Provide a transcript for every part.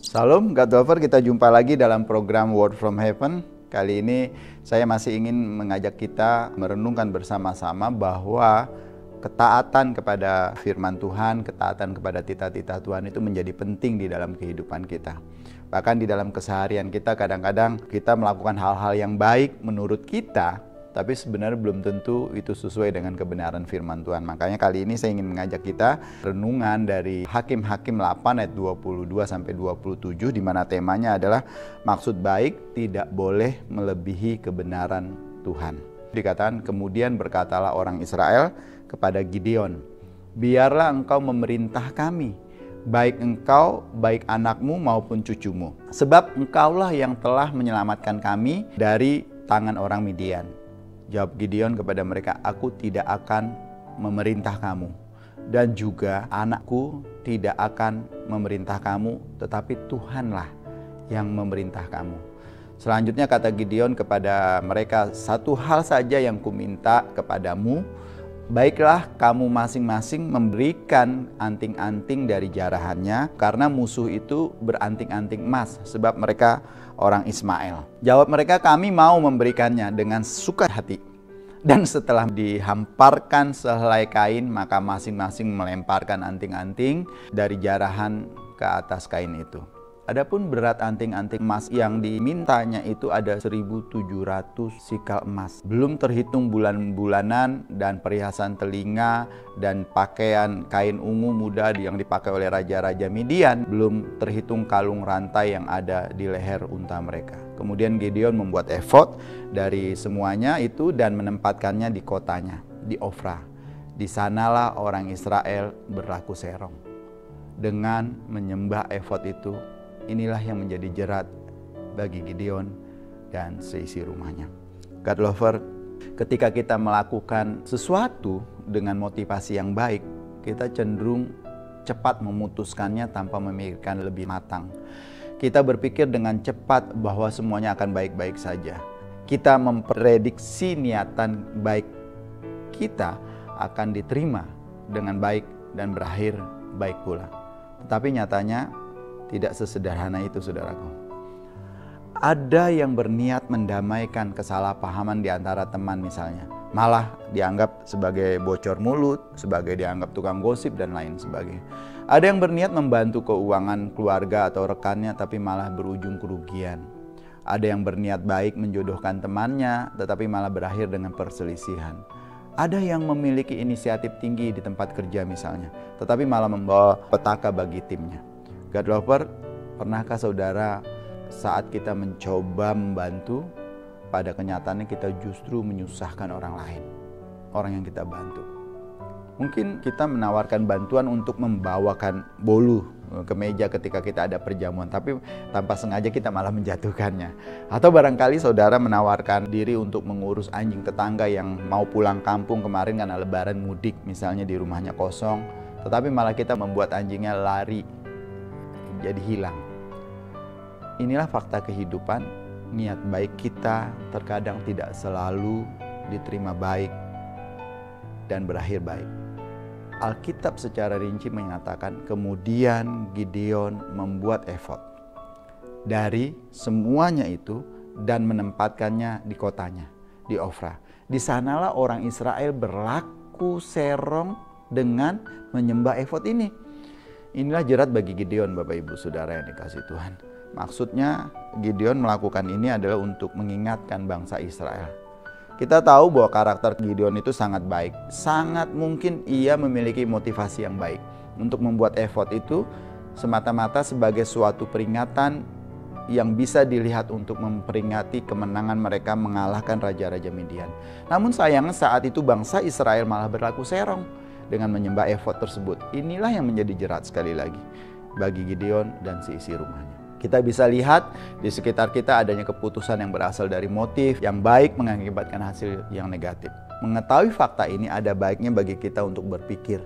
Salam, God Lover, kita jumpa lagi dalam program Word from Heaven. Kali ini saya masih ingin mengajak kita merenungkan bersama-sama bahwa ketaatan kepada firman Tuhan, ketaatan kepada titah-titah Tuhan itu menjadi penting di dalam kehidupan kita. Bahkan di dalam keseharian kita kadang-kadang kita melakukan hal-hal yang baik menurut kita, tapi sebenarnya belum tentu itu sesuai dengan kebenaran firman Tuhan. Makanya kali ini saya ingin mengajak kita renungan dari Hakim-Hakim 8 ayat 22-27 di mana temanya adalah maksud baik tidak boleh melebihi kebenaran Tuhan. Dikatakan, kemudian berkatalah orang Israel kepada Gideon, biarlah engkau memerintah kami, baik engkau, baik anakmu maupun cucumu. Sebab engkaulah yang telah menyelamatkan kami dari tangan orang Midian. Jawab Gideon kepada mereka, aku tidak akan memerintah kamu, dan juga anakku tidak akan memerintah kamu, tetapi Tuhanlah yang memerintah kamu. Selanjutnya kata Gideon kepada mereka, satu hal saja yang kuminta kepadamu, baiklah kamu masing-masing memberikan anting-anting dari jarahannya, karena musuh itu beranting-anting emas, sebab mereka orang Ismail. Jawab mereka, kami mau memberikannya dengan suka hati. Dan setelah dihamparkan sehelai kain, maka masing-masing melemparkan anting-anting dari jarahan ke atas kain itu. Adapun berat anting-anting emas yang dimintanya itu ada 1.700 sikal emas. Belum terhitung bulan-bulanan dan perhiasan telinga dan pakaian kain ungu muda yang dipakai oleh raja-raja Midian. Belum terhitung kalung rantai yang ada di leher unta mereka. Kemudian Gideon membuat efod dari semuanya itu dan menempatkannya di kotanya, di Ofra. Di sanalah orang Israel berlaku serong. Dengan menyembah efod itu, inilah yang menjadi jerat bagi Gideon dan seisi rumahnya. God Lover, ketika kita melakukan sesuatu dengan motivasi yang baik, kita cenderung cepat memutuskannya tanpa memikirkan lebih matang. Kita berpikir dengan cepat bahwa semuanya akan baik-baik saja. Kita memprediksi niatan baik kita akan diterima dengan baik dan berakhir baik pula. Tetapi nyatanya tidak sesederhana itu, saudaraku. Ada yang berniat mendamaikan kesalahpahaman di antara teman misalnya. Malah dianggap sebagai bocor mulut, sebagai dianggap tukang gosip dan lain sebagainya. Ada yang berniat membantu keuangan keluarga atau rekannya tapi malah berujung kerugian. Ada yang berniat baik menjodohkan temannya tetapi malah berakhir dengan perselisihan. Ada yang memiliki inisiatif tinggi di tempat kerja misalnya, tetapi malah membawa petaka bagi timnya. God lover, pernahkah saudara saat kita mencoba membantu, pada kenyataannya kita justru menyusahkan orang lain, orang yang kita bantu? Mungkin kita menawarkan bantuan untuk membawakan bolu ke meja ketika kita ada perjamuan, tapi tanpa sengaja kita malah menjatuhkannya. Atau barangkali saudara menawarkan diri untuk mengurus anjing tetangga yang mau pulang kampung kemarin karena lebaran mudik, misalnya di rumahnya kosong, tetapi malah kita membuat anjingnya lari, jadi hilang. Inilah fakta kehidupan. Niat baik kita terkadang tidak selalu diterima baik dan berakhir baik. Alkitab secara rinci menyatakan kemudian Gideon membuat efod dari semuanya itu dan menempatkannya di kotanya, di Ofra. Di sanalah orang Israel berlaku serong dengan menyembah efod ini. Inilah jerat bagi Gideon, Bapak Ibu Saudara yang dikasihi Tuhan. Maksudnya Gideon melakukan ini adalah untuk mengingatkan bangsa Israel. Kita tahu bahwa karakter Gideon itu sangat baik. Sangat mungkin ia memiliki motivasi yang baik. Untuk membuat efod itu semata-mata sebagai suatu peringatan yang bisa dilihat untuk memperingati kemenangan mereka mengalahkan raja-raja Midian. Namun sayangnya saat itu bangsa Israel malah berlaku serong dengan menyembah efod tersebut. Inilah yang menjadi jerat sekali lagi bagi Gideon dan seisi rumahnya. Kita bisa lihat di sekitar kita adanya keputusan yang berasal dari motif yang baik mengakibatkan hasil yang negatif. Mengetahui fakta ini ada baiknya bagi kita untuk berpikir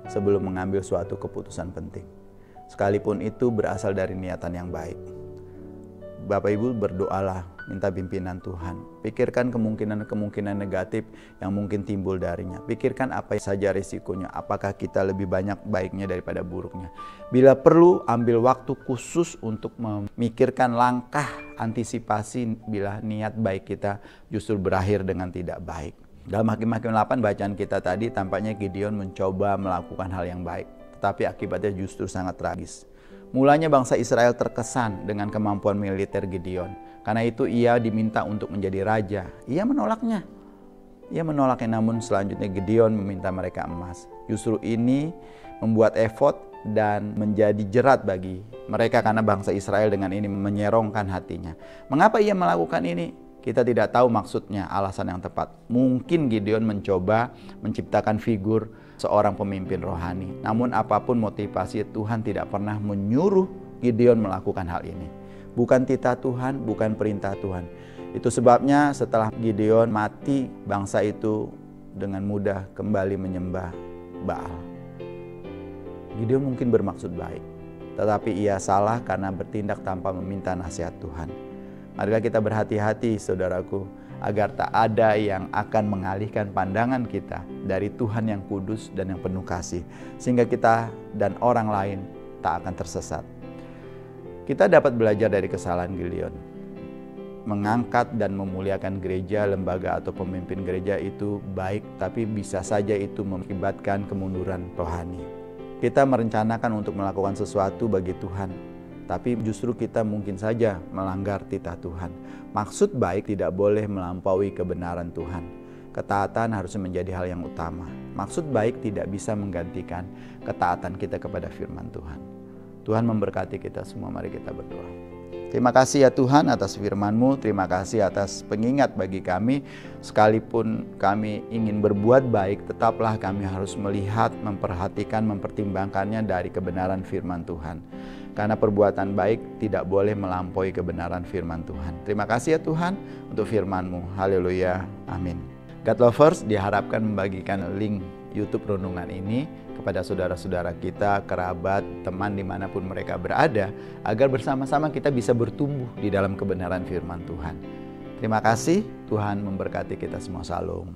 sebelum mengambil suatu keputusan penting. Sekalipun itu berasal dari niatan yang baik. Bapak Ibu berdoalah, minta pimpinan Tuhan. Pikirkan kemungkinan-kemungkinan negatif yang mungkin timbul darinya. Pikirkan apa saja risikonya, apakah kita lebih banyak baiknya daripada buruknya. Bila perlu, ambil waktu khusus untuk memikirkan langkah antisipasi bila niat baik kita justru berakhir dengan tidak baik. Dalam Hakim-Hakim 8 bacaan kita tadi, tampaknya Gideon mencoba melakukan hal yang baik, tetapi akibatnya justru sangat tragis. Mulanya bangsa Israel terkesan dengan kemampuan militer Gideon. Karena itu ia diminta untuk menjadi raja. Ia menolaknya. Namun selanjutnya Gideon meminta mereka emas. Justru ini membuat efod dan menjadi jerat bagi mereka karena bangsa Israel dengan ini menyerongkan hatinya. Mengapa ia melakukan ini? Kita tidak tahu maksudnya, alasan yang tepat. Mungkin Gideon mencoba menciptakan figur seorang pemimpin rohani. Namun apapun motivasi, Tuhan tidak pernah menyuruh Gideon melakukan hal ini. Bukan titah Tuhan, bukan perintah Tuhan. Itu sebabnya setelah Gideon mati, bangsa itu dengan mudah kembali menyembah Baal. Gideon mungkin bermaksud baik, tetapi ia salah karena bertindak tanpa meminta nasihat Tuhan. Marilah kita berhati-hati, saudaraku, agar tak ada yang akan mengalihkan pandangan kita dari Tuhan yang kudus dan yang penuh kasih, sehingga kita dan orang lain tak akan tersesat. Kita dapat belajar dari kesalahan Gideon. Mengangkat dan memuliakan gereja, lembaga atau pemimpin gereja itu baik, tapi bisa saja itu mengakibatkan kemunduran rohani. Kita merencanakan untuk melakukan sesuatu bagi Tuhan, tapi justru kita mungkin saja melanggar titah Tuhan. Maksud baik tidak boleh melampaui kebenaran Tuhan. Ketaatan harus menjadi hal yang utama. Maksud baik tidak bisa menggantikan ketaatan kita kepada firman Tuhan. Tuhan memberkati kita semua, mari kita berdoa. Terima kasih ya Tuhan atas firman-Mu, terima kasih atas pengingat bagi kami. Sekalipun kami ingin berbuat baik, tetaplah kami harus melihat, memperhatikan, mempertimbangkannya dari kebenaran firman Tuhan. Karena perbuatan baik tidak boleh melampaui kebenaran firman Tuhan. Terima kasih ya Tuhan untuk firman-Mu. Haleluya. Amin. God Lovers diharapkan membagikan link YouTube Renungan ini kepada saudara-saudara kita, kerabat, teman dimanapun mereka berada, agar bersama-sama kita bisa bertumbuh di dalam kebenaran firman Tuhan. Terima kasih, Tuhan memberkati kita semua. Shalom.